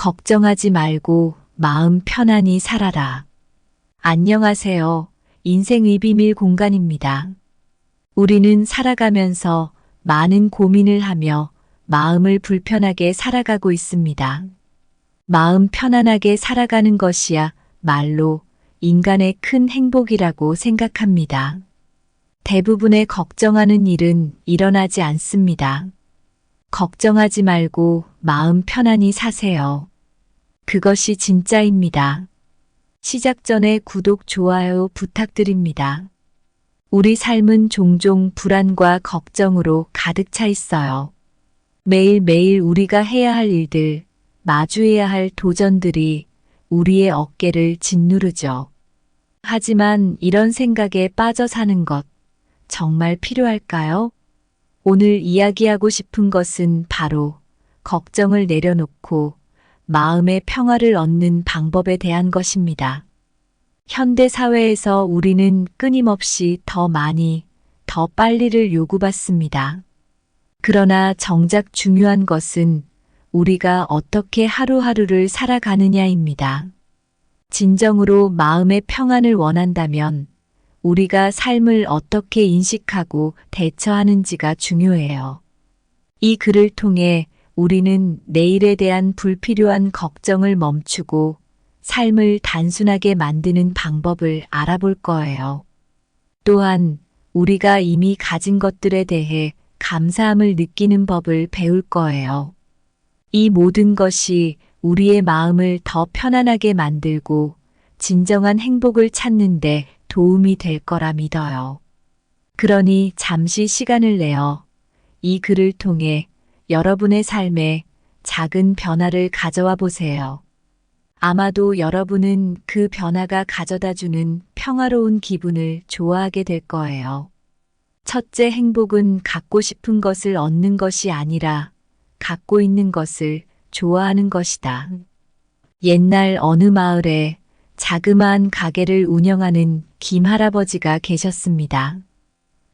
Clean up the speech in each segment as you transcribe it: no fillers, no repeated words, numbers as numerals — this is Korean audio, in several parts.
걱정하지 말고 마음 편안히 살아라. 안녕하세요. 인생의 비밀 공간입니다. 우리는 살아가면서 많은 고민을 하며 마음을 불편하게 살아가고 있습니다. 마음 편안하게 살아가는 것이야 말로 인간의 큰 행복이라고 생각합니다. 대부분의 걱정하는 일은 일어나지 않습니다. 걱정하지 말고 마음 편안히 사세요. 그것이 진짜입니다. 시작 전에 구독, 좋아요 부탁드립니다. 우리 삶은 종종 불안과 걱정으로 가득 차 있어요. 매일매일 우리가 해야 할 일들, 마주해야 할 도전들이 우리의 어깨를 짓누르죠. 하지만 이런 생각에 빠져 사는 것 정말 필요할까요? 오늘 이야기하고 싶은 것은 바로 걱정을 내려놓고 마음의 평화를 얻는 방법에 대한 것입니다. 현대 사회에서 우리는 끊임없이 더 많이, 더 빨리를 요구받습니다. 그러나 정작 중요한 것은 우리가 어떻게 하루하루를 살아가느냐입니다. 진정으로 마음의 평안을 원한다면 우리가 삶을 어떻게 인식하고 대처하는지가 중요해요. 이 글을 통해 우리는 내일에 대한 불필요한 걱정을 멈추고 삶을 단순하게 만드는 방법을 알아볼 거예요. 또한 우리가 이미 가진 것들에 대해 감사함을 느끼는 법을 배울 거예요. 이 모든 것이 우리의 마음을 더 편안하게 만들고 진정한 행복을 찾는 데 도움이 될 거라 믿어요. 그러니 잠시 시간을 내어 이 글을 통해 여러분의 삶에 작은 변화를 가져와 보세요. 아마도 여러분은 그 변화가 가져다주는 평화로운 기분을 좋아하게 될 거예요. 첫째, 행복은 갖고 싶은 것을 얻는 것이 아니라 갖고 있는 것을 좋아하는 것이다. 옛날 어느 마을에 자그마한 가게를 운영하는 김 할아버지가 계셨습니다.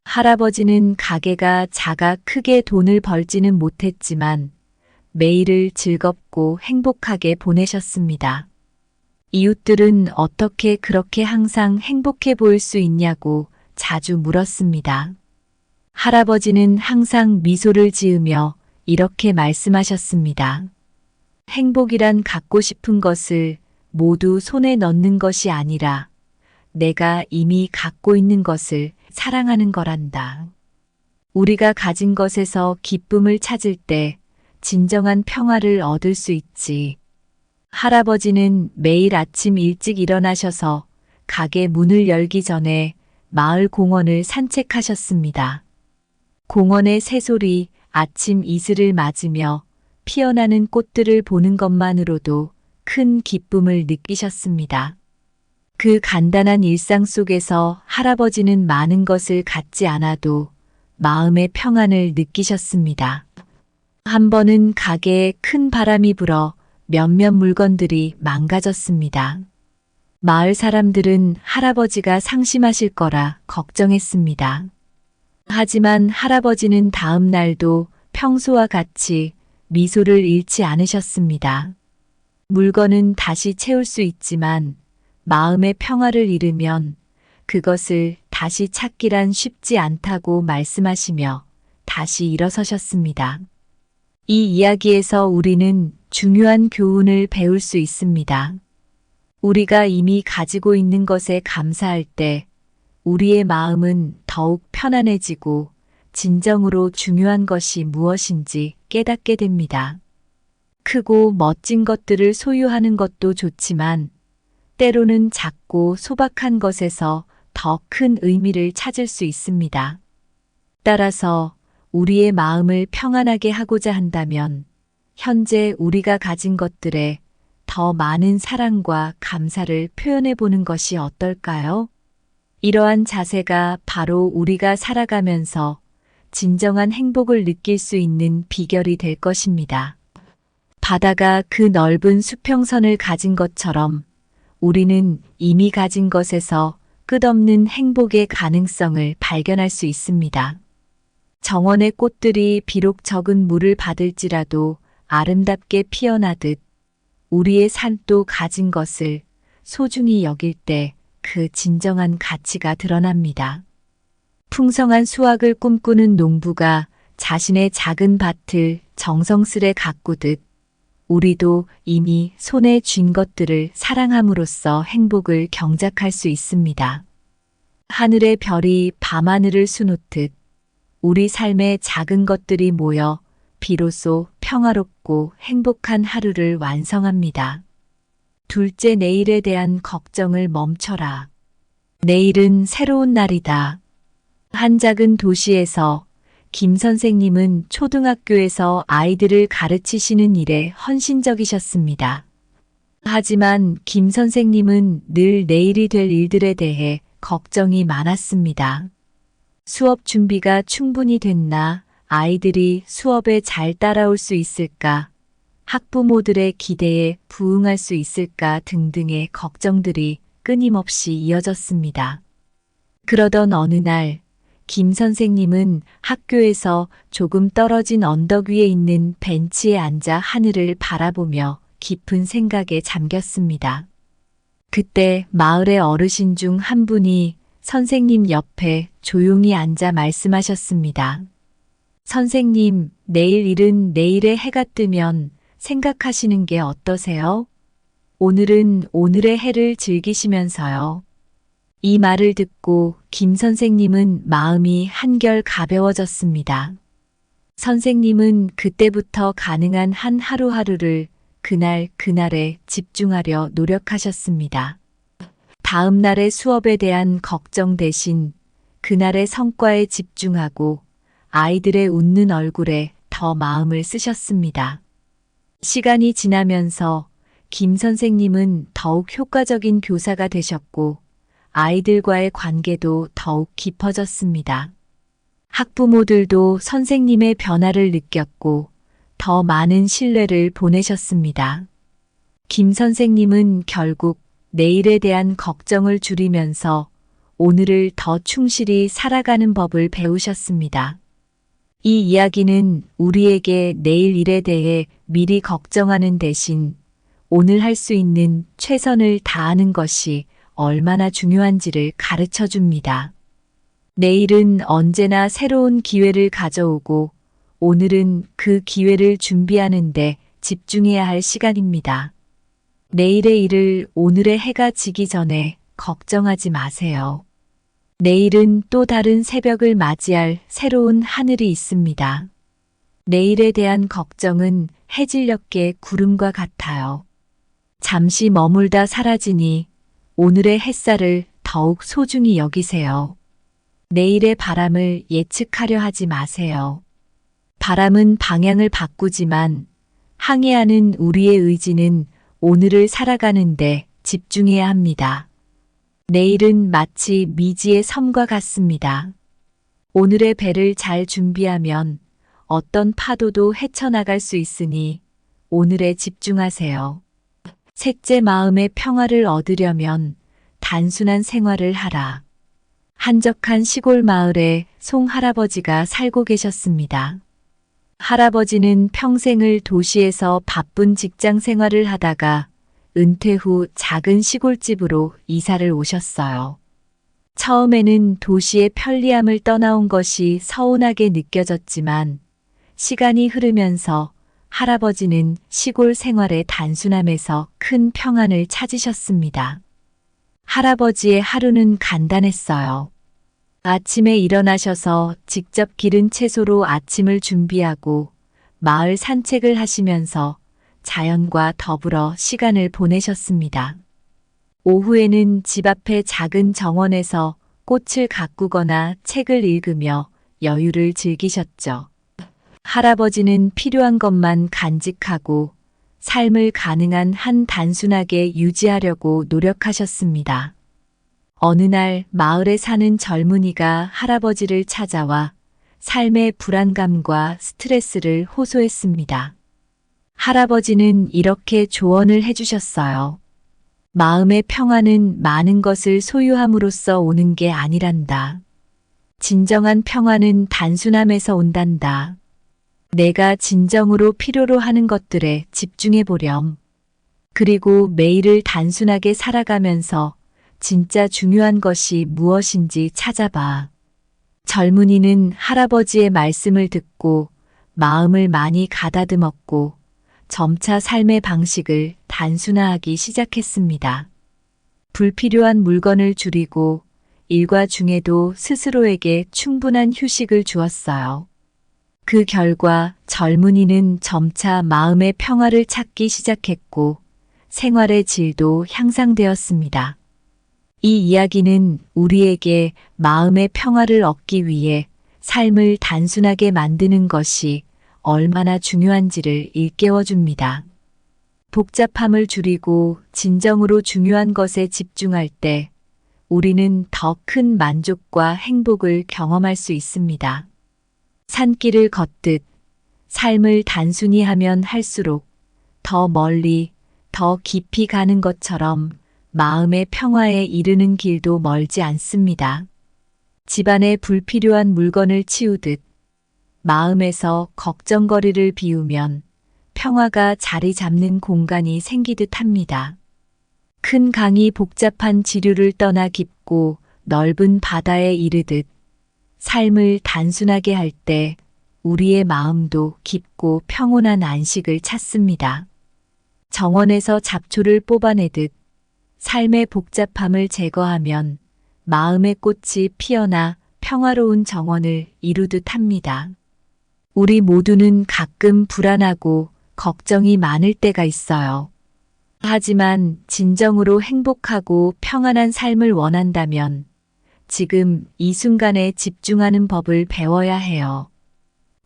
할아버지는 가게가 작아 크게 돈을 벌지는 못했지만 매일을 즐겁고 행복하게 보내셨습니다. 이웃들은 어떻게 그렇게 항상 행복해 보일 수 있냐고 자주 물었습니다. 할아버지는 항상 미소를 지으며 이렇게 말씀하셨습니다. 행복이란 갖고 싶은 것을 모두 손에 넣는 것이 아니라 내가 이미 갖고 있는 것을 사랑하는 거란다. 우리가 가진 것에서 기쁨을 찾을 때 진정한 평화를 얻을 수 있지. 할아버지는 매일 아침 일찍 일어나셔서 가게 문을 열기 전에 마을 공원을 산책하셨습니다. 공원의 새소리, 아침 이슬을 맞으며 피어나는 꽃들을 보는 것만으로도 큰 기쁨을 느끼셨습니다. 그 간단한 일상 속에서 할아버지는 많은 것을 갖지 않아도 마음의 평안을 느끼셨습니다. 한 번은 가게에 큰 바람이 불어 몇몇 물건들이 망가졌습니다. 마을 사람들은 할아버지가 상심하실 거라 걱정했습니다. 하지만 할아버지는 다음 날도 평소와 같이 미소를 잃지 않으셨습니다. 물건은 다시 채울 수 있지만 마음의 평화를 잃으면 그것을 다시 찾기란 쉽지 않다고 말씀하시며 다시 일어서셨습니다. 이 이야기에서 우리는 중요한 교훈을 배울 수 있습니다. 우리가 이미 가지고 있는 것에 감사할 때 우리의 마음은 더욱 편안해지고 진정으로 중요한 것이 무엇인지 깨닫게 됩니다. 크고 멋진 것들을 소유하는 것도 좋지만 때로는 작고 소박한 것에서 더 큰 의미를 찾을 수 있습니다. 따라서 우리의 마음을 평안하게 하고자 한다면 현재 우리가 가진 것들에 더 많은 사랑과 감사를 표현해 보는 것이 어떨까요? 이러한 자세가 바로 우리가 살아가면서 진정한 행복을 느낄 수 있는 비결이 될 것입니다. 바다가 그 넓은 수평선을 가진 것처럼 우리는 이미 가진 것에서 끝없는 행복의 가능성을 발견할 수 있습니다. 정원의 꽃들이 비록 적은 물을 받을지라도 아름답게 피어나듯 우리의 삶도 가진 것을 소중히 여길 때 그 진정한 가치가 드러납니다. 풍성한 수확을 꿈꾸는 농부가 자신의 작은 밭을 정성스레 가꾸듯 우리도 이미 손에 쥔 것들을 사랑함으로써 행복을 경작할 수 있습니다. 하늘의 별이 밤하늘을 수놓듯 우리 삶의 작은 것들이 모여 비로소 평화롭고 행복한 하루를 완성합니다. 둘째, 내일에 대한 걱정을 멈춰라. 내일은 새로운 날이다. 한 작은 도시에서 김 선생님은 초등학교에서 아이들을 가르치시는 일에 헌신적이셨습니다. 하지만 김 선생님은 늘 내일이 될 일들에 대해 걱정이 많았습니다. 수업 준비가 충분히 됐나? 아이들이 수업에 잘 따라올 수 있을까? 학부모들의 기대에 부응할 수 있을까? 등등의 걱정들이 끊임없이 이어졌습니다. 그러던 어느 날, 김 선생님은 학교에서 조금 떨어진 언덕 위에 있는 벤치에 앉아 하늘을 바라보며 깊은 생각에 잠겼습니다. 그때 마을의 어르신 중 한 분이 선생님 옆에 조용히 앉아 말씀하셨습니다. 선생님, 내일 일은 내일의 해가 뜨면 생각하시는 게 어떠세요? 오늘은 오늘의 해를 즐기시면서요. 이 말을 듣고 김 선생님은 마음이 한결 가벼워졌습니다. 선생님은 그때부터 가능한 한 하루하루를 그날에 집중하려 노력하셨습니다. 다음 날의 수업에 대한 걱정 대신 그날의 성과에 집중하고 아이들의 웃는 얼굴에 더 마음을 쓰셨습니다. 시간이 지나면서 김 선생님은 더욱 효과적인 교사가 되셨고 아이들과의 관계도 더욱 깊어졌습니다. 학부모들도 선생님의 변화를 느꼈고 더 많은 신뢰를 보내셨습니다. 김 선생님은 결국 내일에 대한 걱정을 줄이면서 오늘을 더 충실히 살아가는 법을 배우셨습니다. 이 이야기는 우리에게 내일 일에 대해 미리 걱정하는 대신 오늘 할 수 있는 최선을 다하는 것이 얼마나 중요한지를 가르쳐 줍니다. 내일은 언제나 새로운 기회를 가져오고 오늘은 그 기회를 준비하는데 집중해야 할 시간입니다. 내일의 일을 오늘의 해가 지기 전에 걱정하지 마세요. 내일은 또 다른 새벽을 맞이할 새로운 하늘이 있습니다. 내일에 대한 걱정은 해질녘의 구름과 같아요. 잠시 머물다 사라지니 오늘의 햇살을 더욱 소중히 여기세요. 내일의 바람을 예측하려 하지 마세요. 바람은 방향을 바꾸지만 항해하는 우리의 의지는 오늘을 살아가는데 집중해야 합니다. 내일은 마치 미지의 섬과 같습니다. 오늘의 배를 잘 준비하면 어떤 파도도 헤쳐나갈 수 있으니 오늘에 집중하세요. 셋째, 마음의 평화를 얻으려면 단순한 생활을 하라. 한적한 시골 마을에 송 할아버지가 살고 계셨습니다. 할아버지는 평생을 도시에서 바쁜 직장 생활을 하다가 은퇴 후 작은 시골집으로 이사를 오셨어요. 처음에는 도시의 편리함을 떠나온 것이 서운하게 느껴졌지만 시간이 흐르면서 할아버지는 시골 생활의 단순함에서 큰 평안을 찾으셨습니다. 할아버지의 하루는 간단했어요. 아침에 일어나셔서 직접 기른 채소로 아침을 준비하고 마을 산책을 하시면서 자연과 더불어 시간을 보내셨습니다. 오후에는 집 앞의 작은 정원에서 꽃을 가꾸거나 책을 읽으며 여유를 즐기셨죠. 할아버지는 필요한 것만 간직하고 삶을 가능한 한 단순하게 유지하려고 노력하셨습니다. 어느 날 마을에 사는 젊은이가 할아버지를 찾아와 삶의 불안감과 스트레스를 호소했습니다. 할아버지는 이렇게 조언을 해주셨어요. 마음의 평화는 많은 것을 소유함으로써 오는 게 아니란다. 진정한 평화는 단순함에서 온단다. 내가 진정으로 필요로 하는 것들에 집중해 보렴. 그리고 매일을 단순하게 살아가면서 진짜 중요한 것이 무엇인지 찾아봐. 젊은이는 할아버지의 말씀을 듣고 마음을 많이 가다듬었고 점차 삶의 방식을 단순화하기 시작했습니다. 불필요한 물건을 줄이고 일과 중에도 스스로에게 충분한 휴식을 주었어요. 그 결과 젊은이는 점차 마음의 평화를 찾기 시작했고 생활의 질도 향상되었습니다. 이 이야기는 우리에게 마음의 평화를 얻기 위해 삶을 단순하게 만드는 것이 얼마나 중요한지를 일깨워 줍니다. 복잡함을 줄이고 진정으로 중요한 것에 집중할 때 우리는 더 큰 만족과 행복을 경험할 수 있습니다. 산길을 걷듯 삶을 단순히 하면 할수록 더 멀리, 더 깊이 가는 것처럼 마음의 평화에 이르는 길도 멀지 않습니다. 집안에 불필요한 물건을 치우듯 마음에서 걱정거리를 비우면 평화가 자리 잡는 공간이 생기듯 합니다. 큰 강이 복잡한 지류를 떠나 깊고 넓은 바다에 이르듯 삶을 단순하게 할 때 우리의 마음도 깊고 평온한 안식을 찾습니다. 정원에서 잡초를 뽑아내듯 삶의 복잡함을 제거하면 마음의 꽃이 피어나 평화로운 정원을 이루듯 합니다. 우리 모두는 가끔 불안하고 걱정이 많을 때가 있어요. 하지만 진정으로 행복하고 평안한 삶을 원한다면 지금 이 순간에 집중하는 법을 배워야 해요.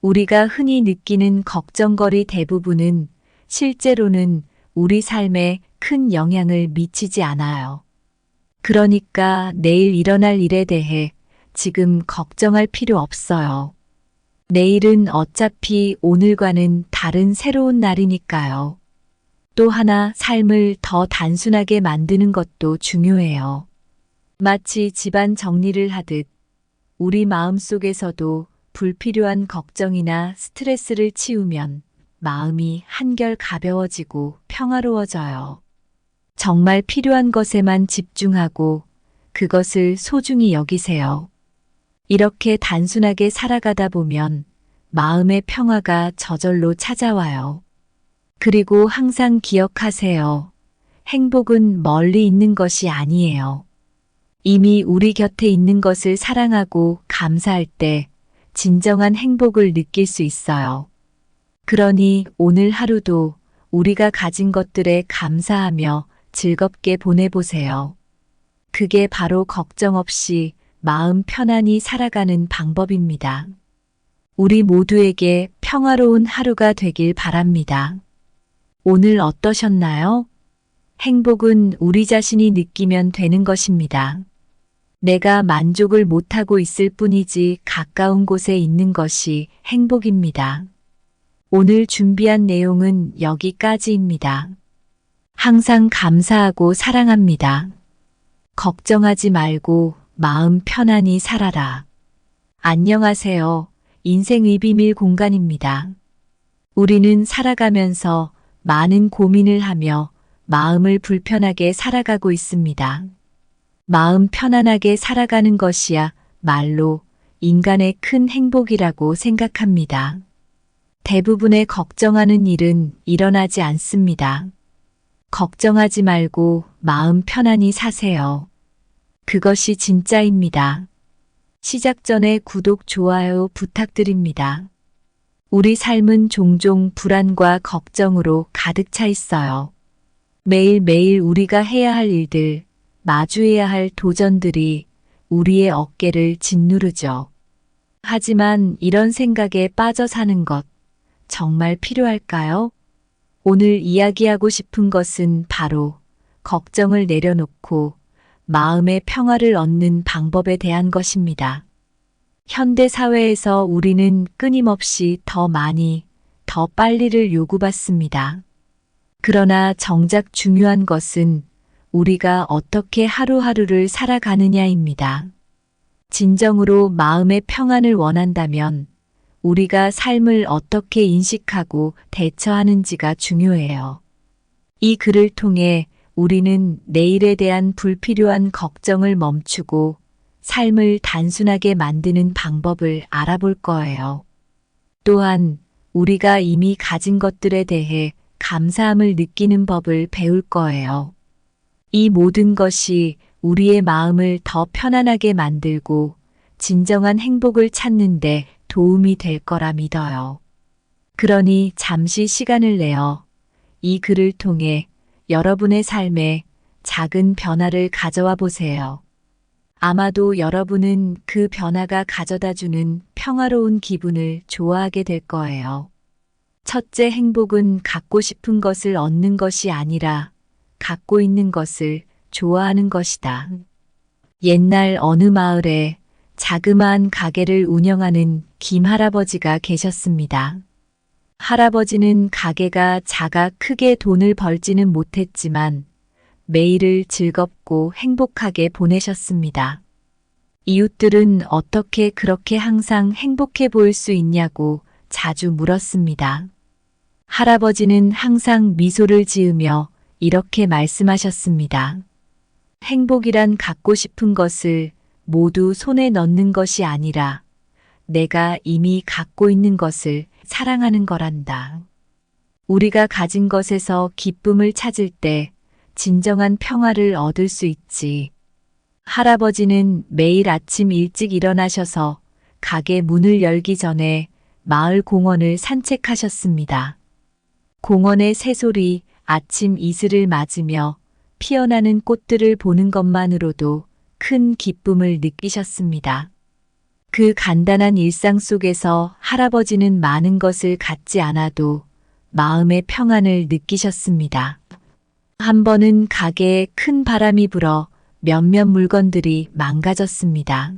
우리가 흔히 느끼는 걱정거리 대부분은 실제로는 우리 삶에 큰 영향을 미치지 않아요. 그러니까 내일 일어날 일에 대해 지금 걱정할 필요 없어요. 내일은 어차피 오늘과는 다른 새로운 날이니까요. 또 하나 삶을 더 단순하게 만드는 것도 중요해요. 마치 집안 정리를 하듯 우리 마음속에서도 불필요한 걱정이나 스트레스를 치우면 마음이 한결 가벼워지고 평화로워져요. 정말 필요한 것에만 집중하고 그것을 소중히 여기세요. 이렇게 단순하게 살아가다 보면 마음의 평화가 저절로 찾아와요. 그리고 항상 기억하세요. 행복은 멀리 있는 것이 아니에요. 이미 우리 곁에 있는 것을 사랑하고 감사할 때 진정한 행복을 느낄 수 있어요. 그러니 오늘 하루도 우리가 가진 것들에 감사하며 즐겁게 보내보세요. 그게 바로 걱정 없이 마음 편안히 살아가는 방법입니다. 우리 모두에게 평화로운 하루가 되길 바랍니다. 오늘 어떠셨나요? 행복은 우리 자신이 느끼면 되는 것입니다. 내가 만족을 못하고 있을 뿐이지 가까운 곳에 있는 것이 행복입니다. 오늘 준비한 내용은 여기까지입니다. 항상 감사하고 사랑합니다. 걱정하지 말고 마음 편안히 살아라. 안녕하세요. 인생의 비밀 공간입니다. 우리는 살아가면서 많은 고민을 하며 마음을 불편하게 살아가고 있습니다. 마음 편안하게 살아가는 것이야 말로 인간의 큰 행복이라고 생각합니다. 대부분의 걱정하는 일은 일어나지 않습니다. 걱정하지 말고 마음 편안히 사세요. 그것이 진짜입니다. 시작 전에 구독, 좋아요 부탁드립니다. 우리 삶은 종종 불안과 걱정으로 가득 차 있어요. 매일매일 우리가 해야 할 일들, 마주해야 할 도전들이 우리의 어깨를 짓누르죠. 하지만 이런 생각에 빠져 사는 것 정말 필요할까요? 오늘 이야기하고 싶은 것은 바로 걱정을 내려놓고 마음의 평화를 얻는 방법에 대한 것입니다. 현대 사회에서 우리는 끊임없이 더 많이, 더 빨리를 요구받습니다. 그러나 정작 중요한 것은 우리가 어떻게 하루하루를 살아가느냐입니다. 진정으로 마음의 평안을 원한다면 우리가 삶을 어떻게 인식하고 대처하는지가 중요해요. 이 글을 통해 우리는 내일에 대한 불필요한 걱정을 멈추고 삶을 단순하게 만드는 방법을 알아볼 거예요. 또한 우리가 이미 가진 것들에 대해 감사함을 느끼는 법을 배울 거예요. 이 모든 것이 우리의 마음을 더 편안하게 만들고 진정한 행복을 찾는데 도움이 될 거라 믿어요. 그러니 잠시 시간을 내어 이 글을 통해 여러분의 삶에 작은 변화를 가져와 보세요. 아마도 여러분은 그 변화가 가져다 주는 평화로운 기분을 좋아하게 될 거예요. 첫째, 행복은 갖고 싶은 것을 얻는 것이 아니라 갖고 있는 것을 좋아하는 것이다. 옛날 어느 마을에 자그마한 가게를 운영하는 김 할아버지가 계셨습니다. 할아버지는 가게가 작아 크게 돈을 벌지는 못했지만 매일을 즐겁고 행복하게 보내셨습니다. 이웃들은 어떻게 그렇게 항상 행복해 보일 수 있냐고 자주 물었습니다. 할아버지는 항상 미소를 지으며 이렇게 말씀하셨습니다. 행복이란 갖고 싶은 것을 모두 손에 넣는 것이 아니라 내가 이미 갖고 있는 것을 사랑하는 거란다. 우리가 가진 것에서 기쁨을 찾을 때 진정한 평화를 얻을 수 있지. 할아버지는 매일 아침 일찍 일어나셔서 가게 문을 열기 전에 마을 공원을 산책하셨습니다. 공원의 새소리, 아침 이슬을 맞으며 피어나는 꽃들을 보는 것만으로도 큰 기쁨을 느끼셨습니다. 그 간단한 일상 속에서 할아버지는 많은 것을 갖지 않아도 마음의 평안을 느끼셨습니다. 한 번은 가게에 큰 바람이 불어 몇몇 물건들이 망가졌습니다.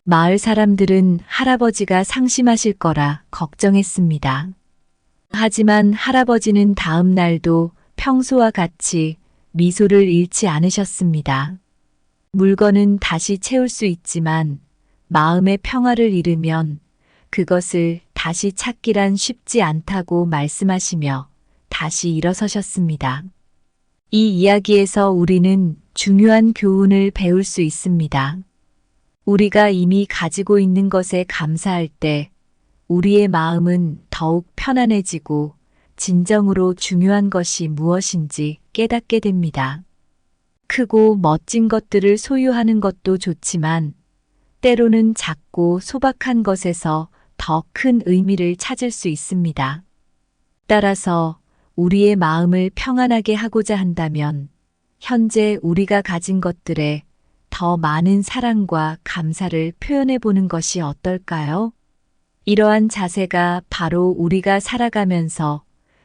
마을 사람들은 할아버지가 상심하실 거라 걱정했습니다. 하지만 할아버지는 다음 날도 평소와 같이 미소를 잃지 않으셨습니다. 물건은 다시 채울 수 있지만 마음의 평화를 잃으면 그것을 다시 찾기란 쉽지 않다고 말씀하시며 다시 일어서셨습니다. 이 이야기에서 우리는 중요한 교훈을 배울 수 있습니다. 우리가 이미 가지고 있는 것에 감사할 때 우리의 마음은 더욱 편안해지고 진정으로 중요한 것이 무엇인지 깨닫게 됩니다. 크고 멋진 것들을 소유하는 것도 좋지만 때로는 작고 소박한 것에서 더 큰 의미를 찾을 수 있습니다. 따라서 우리의 마음을 평안하게 하고자 한다면 현재 우리가 가진 것들에 더 많은 사랑과 감사를 표현해 보는 것이 어떨까요? 이러한 자세가 바로 우리가 살아가면서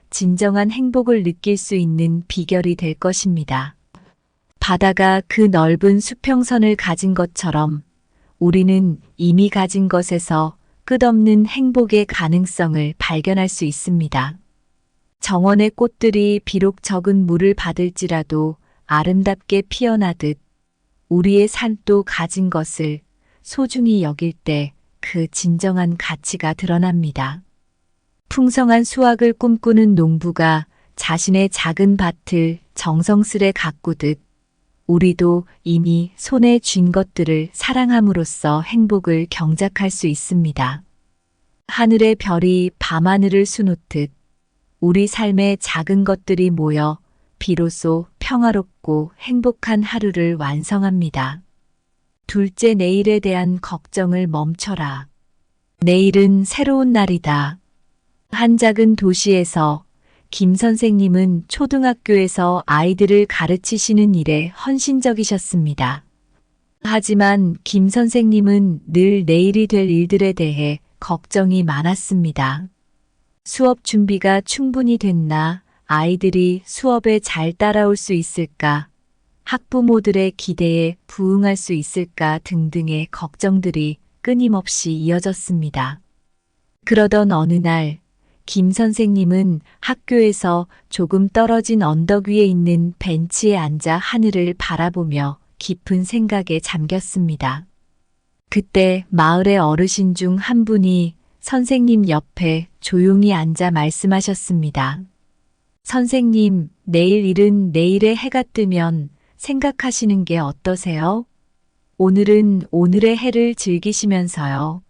진정한 행복을 느낄 수 있는 비결이 될 것입니다. 바다가 그 넓은 수평선을 가진 것처럼 우리는 이미 가진 것에서 끝없는 행복의 가능성을 발견할 수 있습니다. 정원의 꽃들이 비록 적은 물을 받을지라도 아름답게 피어나듯 우리의 삶도 가진 것을 소중히 여길 때 그 진정한 가치가 드러납니다. 풍성한 수확을 꿈꾸는 농부가 자신의 작은 밭을 정성스레 가꾸듯 우리도 이미 손에 쥔 것들을 사랑함으로써 행복을 경작할 수 있습니다. 하늘의 별이 밤하늘을 수놓듯 우리 삶의 작은 것들이 모여 비로소 평화롭고 행복한 하루를 완성합니다. 둘째, 내일에 대한 걱정을 멈춰라. 내일은 새로운 날이다. 한 작은 도시에서 김 선생님은 초등학교에서 아이들을 가르치시는 일에 헌신적이셨습니다. 하지만 김 선생님은 늘 내일이 될 일들에 대해 걱정이 많았습니다. 수업 준비가 충분히 됐나? 아이들이 수업에 잘 따라올 수 있을까? 학부모들의 기대에 부응할 수 있을까? 등등의 걱정들이 끊임없이 이어졌습니다. 그러던 어느 날, 김 선생님은 학교에서 조금 떨어진 언덕 위에 있는 벤치에 앉아 하늘을 바라보며 깊은 생각에 잠겼습니다. 그때 마을의 어르신 중 한 분이 선생님 옆에 조용히 앉아 말씀하셨습니다. 선생님, 내일 일은 내일의 해가 뜨면 생각하시는 게 어떠세요? 오늘은 오늘의 해를 즐기시면서요.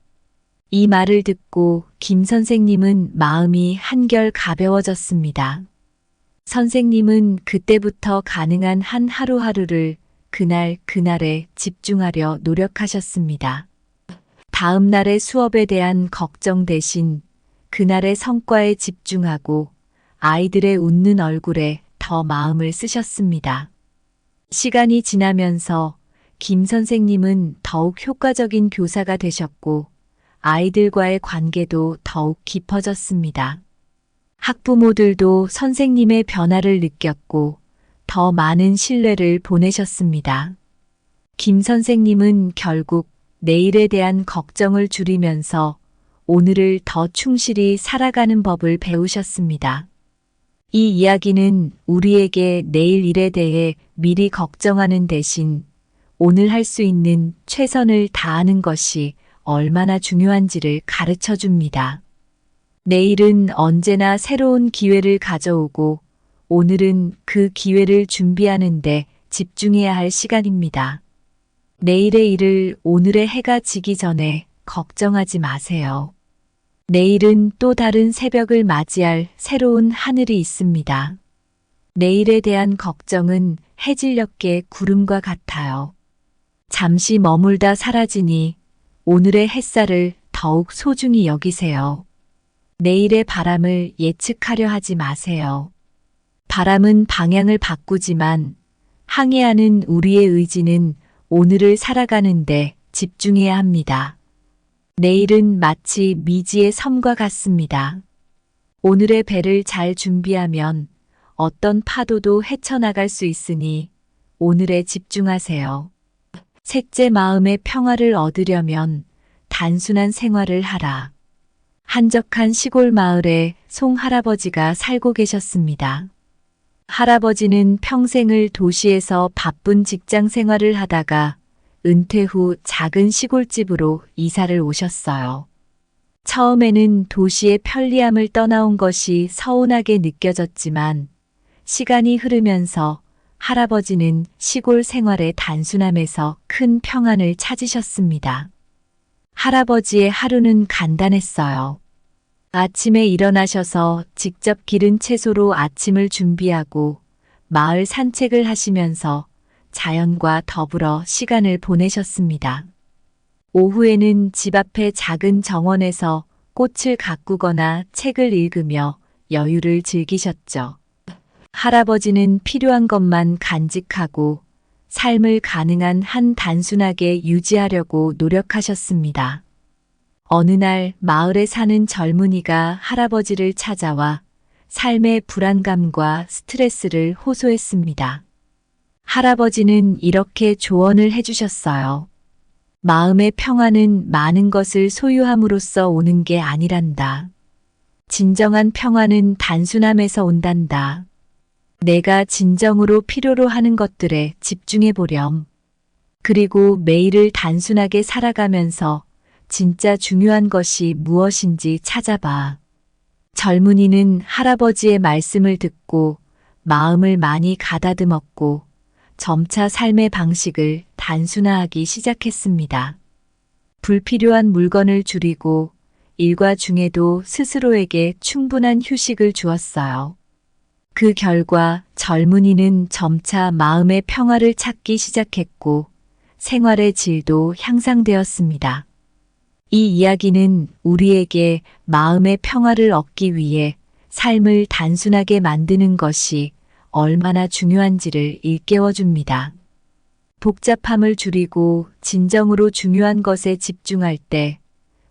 이 말을 듣고 김 선생님은 마음이 한결 가벼워졌습니다. 선생님은 그때부터 가능한 한 하루하루를 그날에 집중하려 노력하셨습니다. 다음 날의 수업에 대한 걱정 대신 그날의 성과에 집중하고 아이들의 웃는 얼굴에 더 마음을 쓰셨습니다. 시간이 지나면서 김 선생님은 더욱 효과적인 교사가 되셨고 아이들과의 관계도 더욱 깊어졌습니다. 학부모들도 선생님의 변화를 느꼈고 더 많은 신뢰를 보내셨습니다. 김 선생님은 결국 내일에 대한 걱정을 줄이면서 오늘을 더 충실히 살아가는 법을 배우셨습니다. 이 이야기는 우리에게 내일 일에 대해 미리 걱정하는 대신 오늘 할 수 있는 최선을 다하는 것이 얼마나 중요한지를 가르쳐 줍니다. 내일은 언제나 새로운 기회를 가져오고 오늘은 그 기회를 준비하는데 집중해야 할 시간입니다. 내일의 일을 오늘의 해가 지기 전에 걱정하지 마세요. 내일은 또 다른 새벽을 맞이할 새로운 하늘이 있습니다. 내일에 대한 걱정은 해질녘의 구름과 같아요. 잠시 머물다 사라지니 오늘의 햇살을 더욱 소중히 여기세요. 내일의 바람을 예측하려 하지 마세요. 바람은 방향을 바꾸지만 항해하는 우리의 의지는 오늘을 살아가는데 집중해야 합니다. 내일은 마치 미지의 섬과 같습니다. 오늘의 배를 잘 준비하면 어떤 파도도 헤쳐나갈 수 있으니 오늘에 집중하세요. 셋째, 마음의 평화를 얻으려면 단순한 생활을 하라. 한적한 시골 마을에 송 할아버지가 살고 계셨습니다. 할아버지는 평생을 도시에서 바쁜 직장 생활을 하다가 은퇴 후 작은 시골집으로 이사를 오셨어요. 처음에는 도시의 편리함을 떠나온 것이 서운하게 느껴졌지만 시간이 흐르면서 할아버지는 시골 생활의 단순함에서 큰 평안을 찾으셨습니다. 할아버지의 하루는 간단했어요. 아침에 일어나셔서 직접 기른 채소로 아침을 준비하고 마을 산책을 하시면서 자연과 더불어 시간을 보내셨습니다. 오후에는 집 앞의 작은 정원에서 꽃을 가꾸거나 책을 읽으며 여유를 즐기셨죠. 할아버지는 필요한 것만 간직하고 삶을 가능한 한 단순하게 유지하려고 노력하셨습니다. 어느 날 마을에 사는 젊은이가 할아버지를 찾아와 삶의 불안감과 스트레스를 호소했습니다. 할아버지는 이렇게 조언을 해주셨어요. 마음의 평화는 많은 것을 소유함으로써 오는 게 아니란다. 진정한 평화는 단순함에서 온단다. 내가 진정으로 필요로 하는 것들에 집중해 보렴. 그리고 매일을 단순하게 살아가면서 진짜 중요한 것이 무엇인지 찾아봐. 젊은이는 할아버지의 말씀을 듣고 마음을 많이 가다듬었고 점차 삶의 방식을 단순화하기 시작했습니다. 불필요한 물건을 줄이고 일과 중에도 스스로에게 충분한 휴식을 주었어요. 그 결과 젊은이는 점차 마음의 평화를 찾기 시작했고 생활의 질도 향상되었습니다. 이 이야기는 우리에게 마음의 평화를 얻기 위해 삶을 단순하게 만드는 것이 얼마나 중요한지를 일깨워 줍니다. 복잡함을 줄이고 진정으로 중요한 것에 집중할 때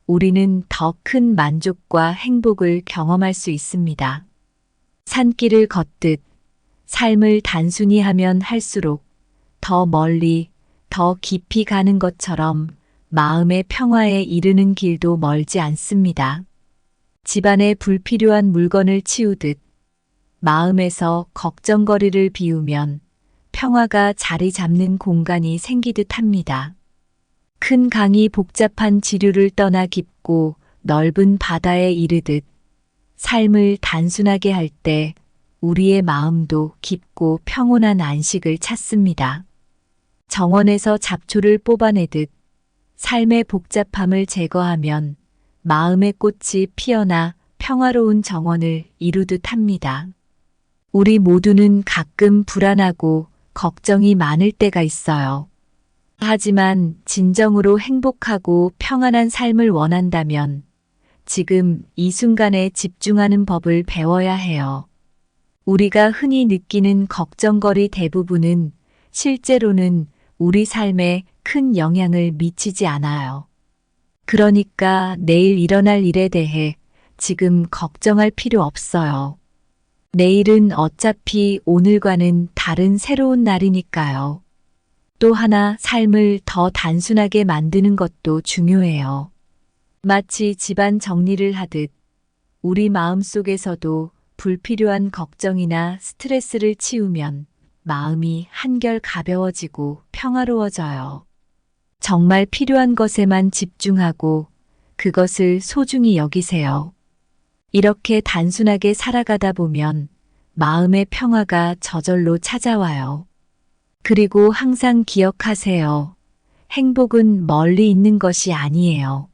우리는 더 큰 만족과 행복을 경험할 수 있습니다. 산길을 걷듯 삶을 단순히 하면 할수록 더 멀리, 더 깊이 가는 것처럼 마음의 평화에 이르는 길도 멀지 않습니다. 집안에 불필요한 물건을 치우듯 마음에서 걱정거리를 비우면 평화가 자리 잡는 공간이 생기듯 합니다. 큰 강이 복잡한 지류를 떠나 깊고 넓은 바다에 이르듯 삶을 단순하게 할 때 우리의 마음도 깊고 평온한 안식을 찾습니다. 정원에서 잡초를 뽑아내듯 삶의 복잡함을 제거하면 마음의 꽃이 피어나 평화로운 정원을 이루듯 합니다. 우리 모두는 가끔 불안하고 걱정이 많을 때가 있어요. 하지만 진정으로 행복하고 평안한 삶을 원한다면 지금 이 순간에 집중하는 법을 배워야 해요. 우리가 흔히 느끼는 걱정거리 대부분은 실제로는 우리 삶에 큰 영향을 미치지 않아요. 그러니까 내일 일어날 일에 대해 지금 걱정할 필요 없어요. 내일은 어차피 오늘과는 다른 새로운 날이니까요. 또 하나 삶을 더 단순하게 만드는 것도 중요해요. 마치 집안 정리를 하듯 우리 마음속에서도 불필요한 걱정이나 스트레스를 치우면 마음이 한결 가벼워지고 평화로워져요. 정말 필요한 것에만 집중하고 그것을 소중히 여기세요. 이렇게 단순하게 살아가다 보면 마음의 평화가 저절로 찾아와요. 그리고 항상 기억하세요. 행복은 멀리 있는 것이 아니에요.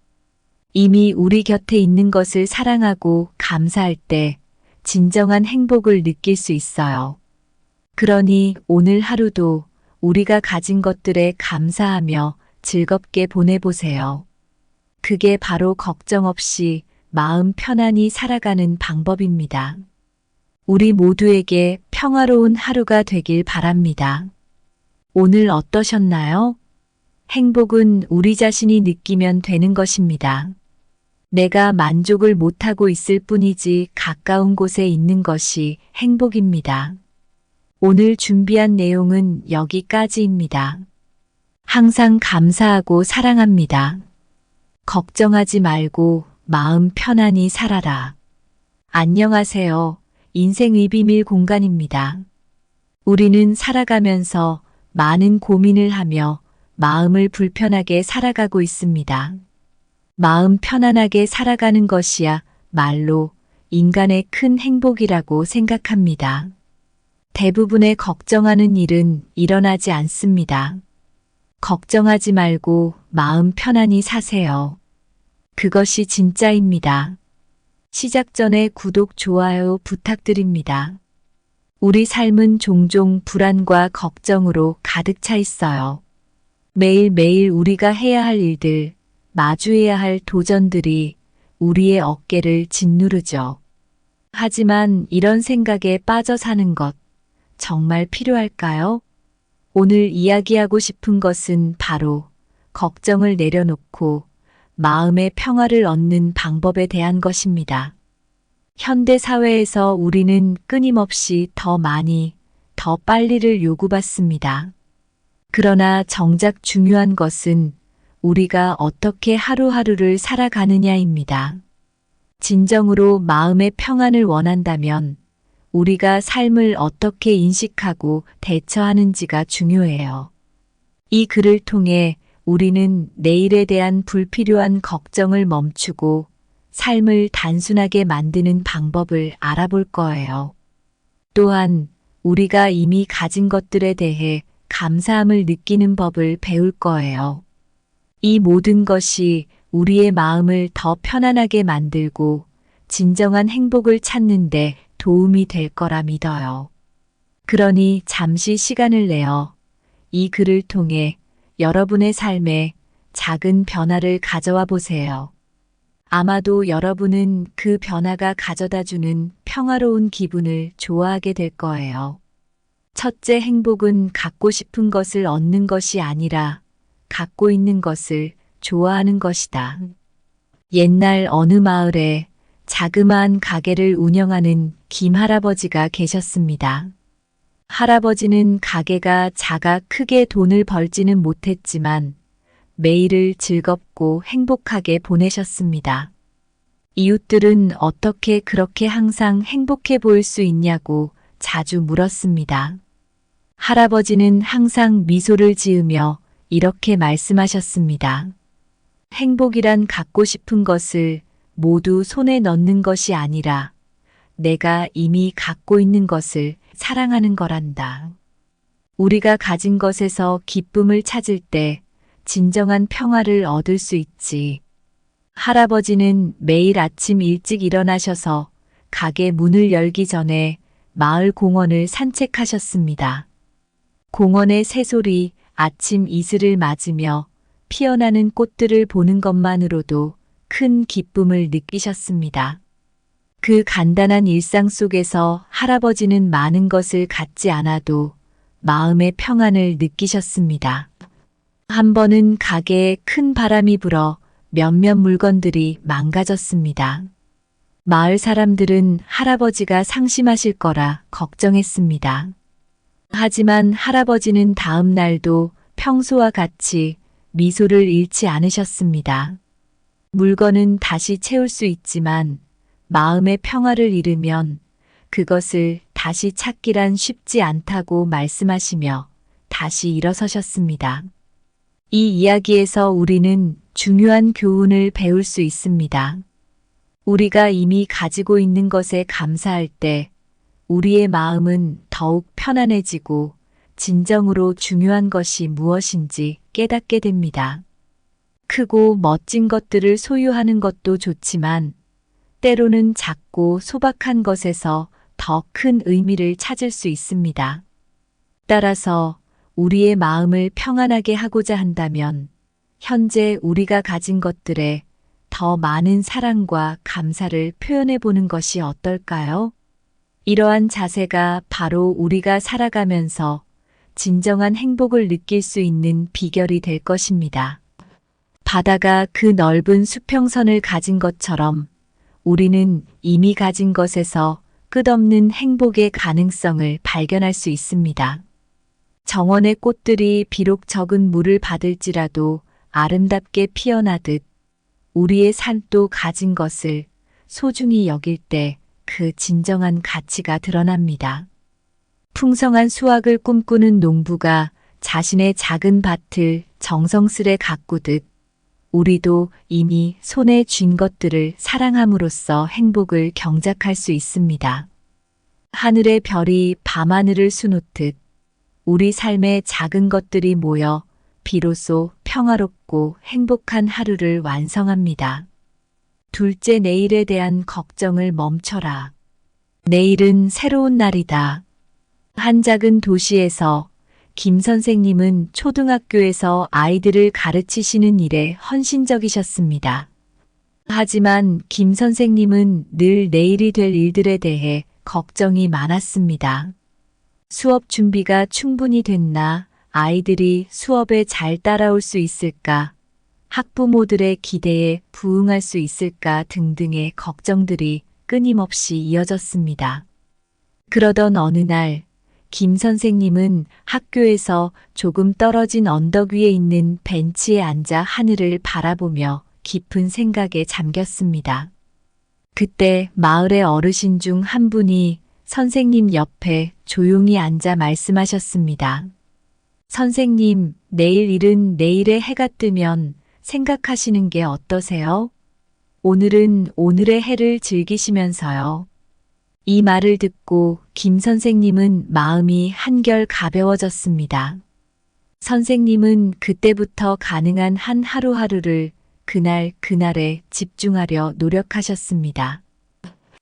이미 우리 곁에 있는 것을 사랑하고 감사할 때 진정한 행복을 느낄 수 있어요. 그러니 오늘 하루도 우리가 가진 것들에 감사하며 즐겁게 보내보세요. 그게 바로 걱정 없이 마음 편안히 살아가는 방법입니다. 우리 모두에게 평화로운 하루가 되길 바랍니다. 오늘 어떠셨나요? 행복은 우리 자신이 느끼면 되는 것입니다. 내가 만족을 못하고 있을 뿐이지 가까운 곳에 있는 것이 행복입니다. 오늘 준비한 내용은 여기까지입니다. 항상 감사하고 사랑합니다. 걱정하지 말고 마음 편안히 살아라. 안녕하세요. 인생의 비밀 공간입니다. 우리는 살아가면서 많은 고민을 하며 마음을 불편하게 살아가고 있습니다. 마음 편안하게 살아가는 것이야 말로 인간의 큰 행복이라고 생각합니다. 대부분의 걱정하는 일은 일어나지 않습니다. 걱정하지 말고 마음 편안히 사세요. 그것이 진짜입니다. 시작 전에 구독, 좋아요 부탁드립니다. 우리 삶은 종종 불안과 걱정으로 가득 차 있어요. 매일매일 우리가 해야 할 일들, 마주해야 할 도전들이 우리의 어깨를 짓누르죠. 하지만 이런 생각에 빠져 사는 것 정말 필요할까요? 오늘 이야기하고 싶은 것은 바로 걱정을 내려놓고 마음의 평화를 얻는 방법에 대한 것입니다. 현대 사회에서 우리는 끊임없이 더 많이, 더 빨리를 요구받습니다. 그러나 정작 중요한 것은 우리가 어떻게 하루하루를 살아가느냐입니다. 진정으로 마음의 평안을 원한다면 우리가 삶을 어떻게 인식하고 대처하는지가 중요해요. 이 글을 통해 우리는 내일에 대한 불필요한 걱정을 멈추고 삶을 단순하게 만드는 방법을 알아볼 거예요. 또한 우리가 이미 가진 것들에 대해 감사함을 느끼는 법을 배울 거예요. 이 모든 것이 우리의 마음을 더 편안하게 만들고 진정한 행복을 찾는데 도움이 될 거라 믿어요. 그러니 잠시 시간을 내어 이 글을 통해 여러분의 삶에 작은 변화를 가져와 보세요. 아마도 여러분은 그 변화가 가져다주는 평화로운 기분을 좋아하게 될 거예요. 첫째, 행복은 갖고 싶은 것을 얻는 것이 아니라 갖고 있는 것을 좋아하는 것이다. 옛날 어느 마을에 자그마한 가게를 운영하는 김 할아버지가 계셨습니다. 할아버지는 가게가 작아 크게 돈을 벌지는 못했지만 매일을 즐겁고 행복하게 보내셨습니다. 이웃들은 어떻게 그렇게 항상 행복해 보일 수 있냐고 자주 물었습니다. 할아버지는 항상 미소를 지으며 이렇게 말씀하셨습니다. 행복이란 갖고 싶은 것을 모두 손에 넣는 것이 아니라 내가 이미 갖고 있는 것을 사랑하는 거란다. 우리가 가진 것에서 기쁨을 찾을 때 진정한 평화를 얻을 수 있지. 할아버지는 매일 아침 일찍 일어나셔서 가게 문을 열기 전에 마을 공원을 산책하셨습니다. 공원의 새소리, 아침 이슬을 맞으며 피어나는 꽃들을 보는 것만으로도 큰 기쁨을 느끼셨습니다. 그 간단한 일상 속에서 할아버지는 많은 것을 갖지 않아도 마음의 평안을 느끼셨습니다. 한 번은 가게에 큰 바람이 불어 몇몇 물건들이 망가졌습니다. 마을 사람들은 할아버지가 상심하실 거라 걱정했습니다. 하지만 할아버지는 다음 날도 평소와 같이 미소를 잃지 않으셨습니다. 물건은 다시 채울 수 있지만 마음의 평화를 잃으면 그것을 다시 찾기란 쉽지 않다고 말씀하시며 다시 일어서셨습니다. 이 이야기에서 우리는 중요한 교훈을 배울 수 있습니다. 우리가 이미 가지고 있는 것에 감사할 때 우리의 마음은 더욱 편안해지고 진정으로 중요한 것이 무엇인지 깨닫게 됩니다. 크고 멋진 것들을 소유하는 것도 좋지만 때로는 작고 소박한 것에서 더 큰 의미를 찾을 수 있습니다. 따라서 우리의 마음을 평안하게 하고자 한다면 현재 우리가 가진 것들에 더 많은 사랑과 감사를 표현해 보는 것이 어떨까요? 이러한 자세가 바로 우리가 살아가면서 진정한 행복을 느낄 수 있는 비결이 될 것입니다. 바다가 그 넓은 수평선을 가진 것처럼 우리는 이미 가진 것에서 끝없는 행복의 가능성을 발견할 수 있습니다. 정원의 꽃들이 비록 적은 물을 받을지라도 아름답게 피어나듯 우리의 삶도 가진 것을 소중히 여길 때 그 진정한 가치가 드러납니다. 풍성한 수확을 꿈꾸는 농부가 자신의 작은 밭을 정성스레 가꾸듯 우리도 이미 손에 쥔 것들을 사랑함으로써 행복을 경작할 수 있습니다. 하늘의 별이 밤하늘을 수놓듯 우리 삶의 작은 것들이 모여 비로소 평화롭고 행복한 하루를 완성합니다. 둘째, 내일에 대한 걱정을 멈춰라. 내일은 새로운 날이다. 한 작은 도시에서 김 선생님은 초등학교에서 아이들을 가르치시는 일에 헌신적이셨습니다. 하지만 김 선생님은 늘 내일이 될 일들에 대해 걱정이 많았습니다. 수업 준비가 충분히 됐나? 아이들이 수업에 잘 따라올 수 있을까? 학부모들의 기대에 부응할 수 있을까? 등등의 걱정들이 끊임없이 이어졌습니다. 그러던 어느 날, 김 선생님은 학교에서 조금 떨어진 언덕 위에 있는 벤치에 앉아 하늘을 바라보며 깊은 생각에 잠겼습니다. 그때 마을의 어르신 중 한 분이 선생님 옆에 조용히 앉아 말씀하셨습니다. 선생님, 내일 일은 내일의 해가 뜨면 생각하시는 게 어떠세요? 오늘은 오늘의 해를 즐기시면서요. 이 말을 듣고 김 선생님은 마음이 한결 가벼워졌습니다. 선생님은 그때부터 가능한 한 하루하루를 그날에 집중하려 노력하셨습니다.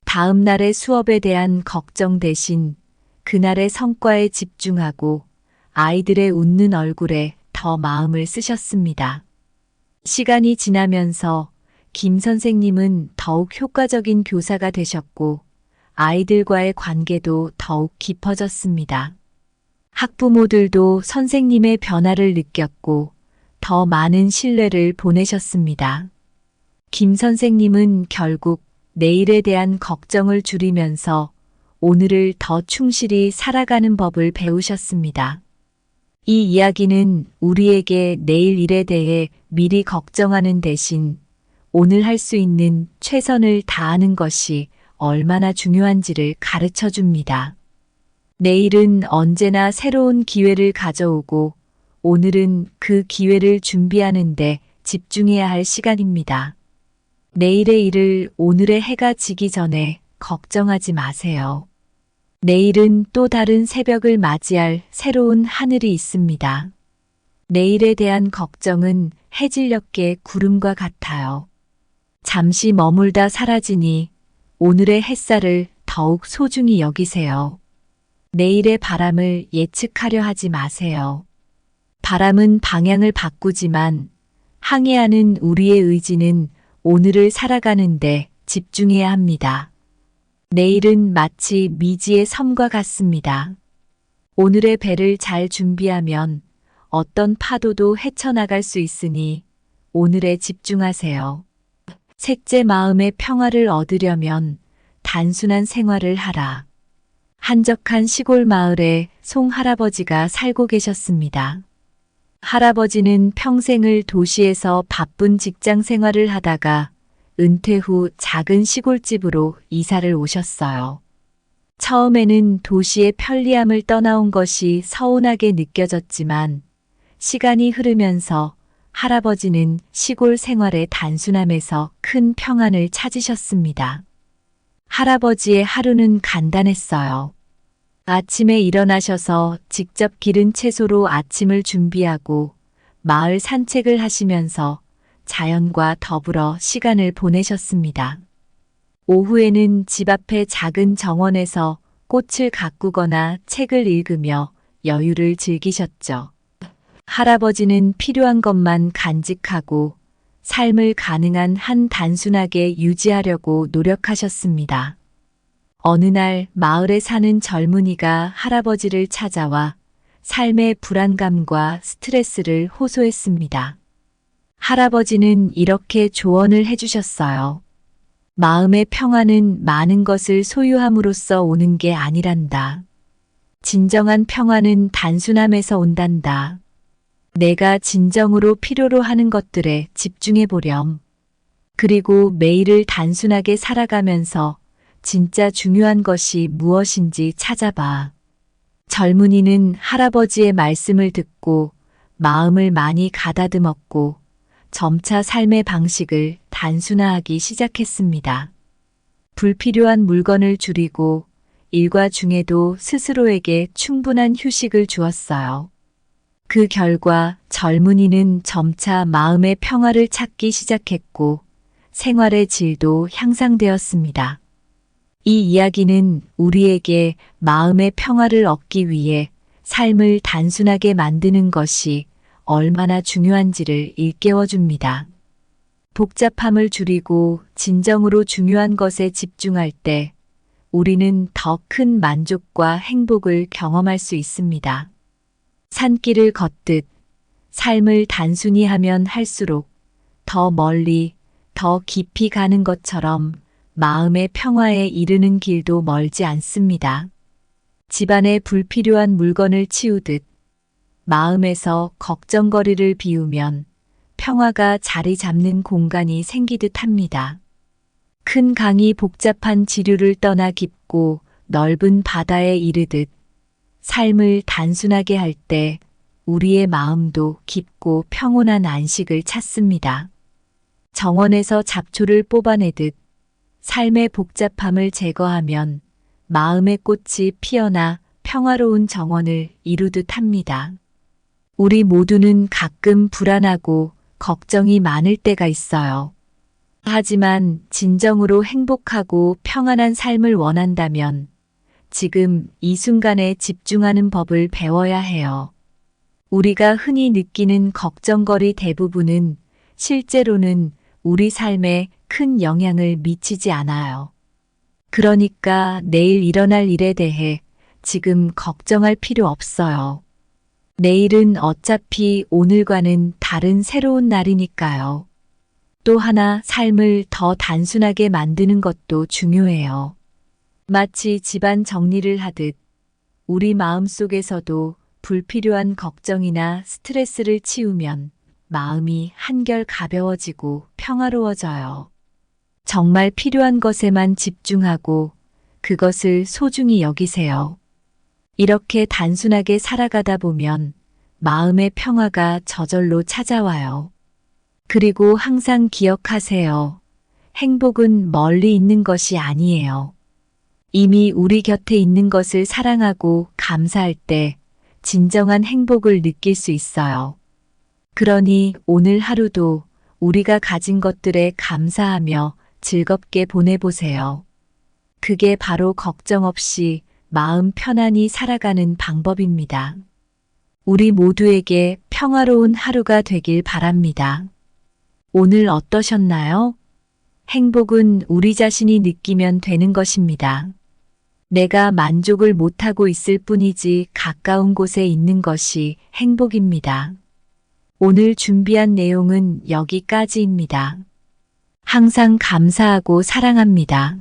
다음 날의 수업에 대한 걱정 대신 그날의 성과에 집중하고 아이들의 웃는 얼굴에 더 마음을 쓰셨습니다. 시간이 지나면서 김 선생님은 더욱 효과적인 교사가 되셨고 아이들과의 관계도 더욱 깊어졌습니다. 학부모들도 선생님의 변화를 느꼈고 더 많은 신뢰를 보내셨습니다. 김 선생님은 결국 내일에 대한 걱정을 줄이면서 오늘을 더 충실히 살아가는 법을 배우셨습니다. 이 이야기는 우리에게 내일 일에 대해 미리 걱정하는 대신 오늘 할 수 있는 최선을 다하는 것이 얼마나 중요한지를 가르쳐 줍니다. 내일은 언제나 새로운 기회를 가져오고 오늘은 그 기회를 준비하는데 집중해야 할 시간입니다. 내일의 일을 오늘의 해가 지기 전에 걱정하지 마세요. 내일은 또 다른 새벽을 맞이할 새로운 하늘이 있습니다. 내일에 대한 걱정은 해질녘의 구름과 같아요. 잠시 머물다 사라지니 오늘의 햇살을 더욱 소중히 여기세요. 내일의 바람을 예측하려 하지 마세요. 바람은 방향을 바꾸지만 항해하는 우리의 의지는 오늘을 살아가는데 집중해야 합니다. 내일은 마치 미지의 섬과 같습니다. 오늘의 배를 잘 준비하면 어떤 파도도 헤쳐나갈 수 있으니 오늘에 집중하세요. 셋째, 마음의 평화를 얻으려면 단순한 생활을 하라. 한적한 시골 마을에 송할아버지가 살고 계셨습니다. 할아버지는 평생을 도시에서 바쁜 직장 생활을 하다가 은퇴 후 작은 시골집으로 이사를 오셨어요. 처음에는 도시의 편리함을 떠나온 것이 서운하게 느껴졌지만 시간이 흐르면서 할아버지는 시골 생활의 단순함에서 큰 평안을 찾으셨습니다. 할아버지의 하루는 간단했어요. 아침에 일어나셔서 직접 기른 채소로 아침을 준비하고 마을 산책을 하시면서 자연과 더불어 시간을 보내셨습니다. 오후에는 집 앞의 작은 정원에서 꽃을 가꾸거나 책을 읽으며 여유를 즐기셨죠. 할아버지는 필요한 것만 간직하고 삶을 가능한 한 단순하게 유지하려고 노력하셨습니다. 어느 날 마을에 사는 젊은이가 할아버지를 찾아와 삶의 불안감과 스트레스를 호소했습니다. 할아버지는 이렇게 조언을 해주셨어요. 마음의 평화는 많은 것을 소유함으로써 오는 게 아니란다. 진정한 평화는 단순함에서 온단다. 내가 진정으로 필요로 하는 것들에 집중해 보렴. 그리고 매일을 단순하게 살아가면서 진짜 중요한 것이 무엇인지 찾아봐. 젊은이는 할아버지의 말씀을 듣고 마음을 많이 가다듬었고 점차 삶의 방식을 단순화하기 시작했습니다. 불필요한 물건을 줄이고 일과 중에도 스스로에게 충분한 휴식을 주었어요. 그 결과 젊은이는 점차 마음의 평화를 찾기 시작했고 생활의 질도 향상되었습니다. 이 이야기는 우리에게 마음의 평화를 얻기 위해 삶을 단순하게 만드는 것이 얼마나 중요한지를 일깨워 줍니다. 복잡함을 줄이고 진정으로 중요한 것에 집중할 때 우리는 더 큰 만족과 행복을 경험할 수 있습니다. 산길을 걷듯 삶을 단순히 하면 할수록 더 멀리, 더 깊이 가는 것처럼 마음의 평화에 이르는 길도 멀지 않습니다. 집안에 불필요한 물건을 치우듯 마음에서 걱정거리를 비우면 평화가 자리 잡는 공간이 생기듯 합니다. 큰 강이 복잡한 지류를 떠나 깊고 넓은 바다에 이르듯 삶을 단순하게 할 때 우리의 마음도 깊고 평온한 안식을 찾습니다. 정원에서 잡초를 뽑아내듯 삶의 복잡함을 제거하면 마음의 꽃이 피어나 평화로운 정원을 이루듯 합니다. 우리 모두는 가끔 불안하고 걱정이 많을 때가 있어요. 하지만 진정으로 행복하고 평안한 삶을 원한다면 지금 이 순간에 집중하는 법을 배워야 해요. 우리가 흔히 느끼는 걱정거리 대부분은 실제로는 우리 삶에 큰 영향을 미치지 않아요. 그러니까 내일 일어날 일에 대해 지금 걱정할 필요 없어요. 내일은 어차피 오늘과는 다른 새로운 날이니까요. 또 하나 삶을 더 단순하게 만드는 것도 중요해요. 마치 집안 정리를 하듯 우리 마음속에서도 불필요한 걱정이나 스트레스를 치우면 마음이 한결 가벼워지고 평화로워져요. 정말 필요한 것에만 집중하고 그것을 소중히 여기세요. 이렇게 단순하게 살아가다 보면 마음의 평화가 저절로 찾아와요. 그리고 항상 기억하세요. 행복은 멀리 있는 것이 아니에요. 이미 우리 곁에 있는 것을 사랑하고 감사할 때 진정한 행복을 느낄 수 있어요. 그러니 오늘 하루도 우리가 가진 것들에 감사하며 즐겁게 보내보세요. 그게 바로 걱정 없이 마음 편안히 살아가는 방법입니다. 우리 모두에게 평화로운 하루가 되길 바랍니다. 오늘 어떠셨나요? 행복은 우리 자신이 느끼면 되는 것입니다. 내가 만족을 못하고 있을 뿐이지 가까운 곳에 있는 것이 행복입니다. 오늘 준비한 내용은 여기까지입니다. 항상 감사하고 사랑합니다.